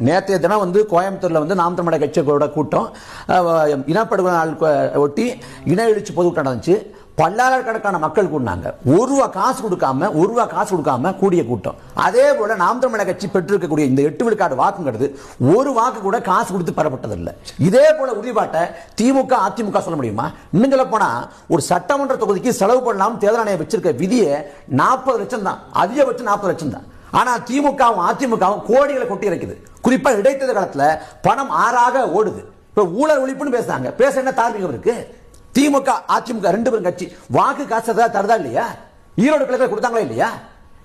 நேற்றைய தினம் வந்து கோயம்புத்தூர்ல வந்து நாம் தமிழர் கட்சியோட கூட்டம் இனப்படுகொலை நாள் ஒட்டி இன எழுச்சி பொதுக்கூட்டம் நடந்துச்சு. பல்லாயிரக்கணக்கான மக்கள் கூடினாங்க. ஒரு ரூபா காசு கொடுக்காம கூடிய கூட்டம். அதே போல நாம் தமிழர் கட்சி பெற்றிருக்கக்கூடிய இந்த 8 விழுக்காடு வாக்குங்கிறது ஒரு வாக்கு கூட காசு கொடுத்து பெறப்பட்டதில்லை. இதே போல உறுதிப்பாட்டை திமுக அதிமுக சொல்ல முடியுமா? இன்னும் சொல்ல போனா ஒரு சட்டமன்ற தொகுதிக்கு செலவு பண்ணலாம் தேர்தல் ஆணையம் வச்சிருக்க விதியை 40 லட்சம் தான், அதிகபட்சம் 40 லட்சம் தான். ஆனா திமுகவும் அதிமுகவும் கோடிகளை கொட்டி இருக்குது. குறிப்பா இடைத்தேர்தல் காலத்துல பணம் ஆறாக ஓடுது. இப்ப ஊழல் ஒழிப்புன்னு பேசுறாங்க. பேச என்ன தார்மீகம் இருக்கு? திமுக அதிமுக 2 பேரும் கட்சி வாக்கு காசு தருதா இல்லையா? ஈரோடு கிழக்கு கொடுத்தாங்களா இல்லையா?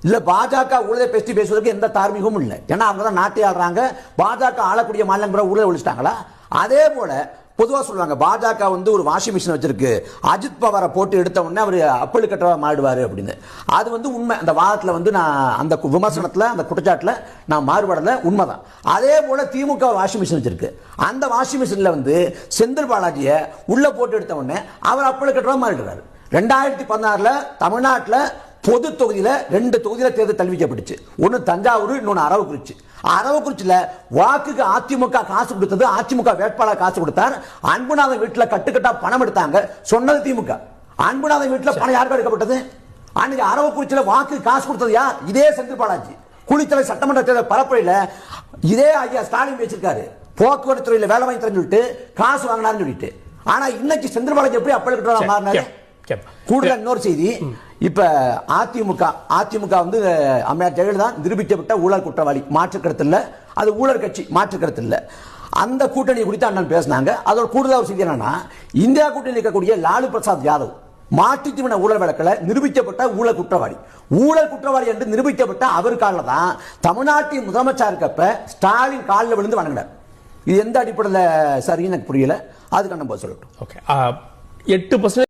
இல்ல பாஜக ஊழலை பேசுவதற்கு எந்த தார்மீகமும் இல்லை. ஏன்னா அவங்க தான் நாட்டை ஆடுறாங்க. பாஜக ஆளக்கூடிய மாநிலங்கள ஊழல் ஒழிச்சிட்டாங்களா? அதே போல பொதுவா சொல்லுவாங்க பாஜக வந்து ஒரு வாஷிங் மிஷின் வச்சிருக்கு, அஜித் பவாரை போட்டு எடுத்த உடனே அவர் அப்பல் கட்டவா மாறுவாரு அப்படின்னு. அது வந்து உண்மை. அந்த வாதத்துல வந்து நான் அந்த விமர்சனத்துல அந்த குற்றச்சாட்டுல நான் மாறுபடல, உண்மைதான். அதே போல திமுக வாஷிங் மிஷின் வச்சிருக்கு. அந்த வாஷிங் மிஷின்ல வந்து செந்தில் பாலாஜியை உள்ள போட்டு எடுத்த உடனே அவர் அப்பல் கட்டவா மாறிடுறாரு. 2016 தமிழ்நாட்டில் பொது தொகுதியில 2 தொகுதியில தேர்தல் தள்ளிவிக்கப்பட்டுச்சு. ஒன்னு தஞ்சாவூர், இன்னொன்னு அரவக்குறிச்சி. அரவக்குறிச்சியில வாக்குக்கு அதிமுக காசு கொடுத்தது, அதிமுக வேட்பாளர் காசு கொடுத்தார். அன்புநாதன் வீட்டுல கட்டுக்கட்டா பணம் எடுத்தாங்க, சொன்னது திமுக. அன்புநாதன் வீட்டுல பணம் யாருக்கு எடுக்கப்பட்டது? அன்னைக்கு அரவக்குறிச்சியில வாக்கு காசு கொடுத்தது யார்? இதே செந்தில் பாலாஜி. குளித்தலை சட்டமன்ற தேர்தல் பரப்புரையில இதே ஐயா ஸ்டாலின் பேசியிருக்காரு, போக்குவரத்து துறையில வேலை வாங்கி தரேன்னு சொல்லிட்டு காசு வாங்கினாருன்னு சொல்லிட்டு. ஆனா இன்னைக்கு செந்தில் பாலாஜி எப்படி அப்பல் கட்டுறதா மாறினாரு? கூடுதல் இன்னொரு செய்தி, இப்ப அதிமுக வந்து அம்மையார் ஜெயலலிதா நிரூபிக்கப்பட்ட ஊழல் குற்றவாளி, மாற்று கருத்து இல்ல. அது ஊழல் கட்சி, மாற்று கருத்து இல்ல. அந்த கூட்டணி குறித்து அண்ணன் பேசினாங்க. அதோட கூடுதல் செய்தி என்னன்னா, இந்தியா கூட்டணி இருக்கக்கூடிய லாலு பிரசாத் யாதவ் மாற்றுத்திறன ஊழல் வழக்கில் நிரூபிக்கப்பட்ட ஊழல் குற்றவாளி என்று நிரூபிக்கப்பட்ட அவருக்காக தான் தமிழ்நாட்டின் முதலமைச்சர் இருக்கப்ப ஸ்டாலின் காலில் விழுந்து வணங்கினார். இது எந்த அடிப்படையில் சரின்னு எனக்கு புரியல. அதுக்கு நம்ம சொல்லட்டும். 8%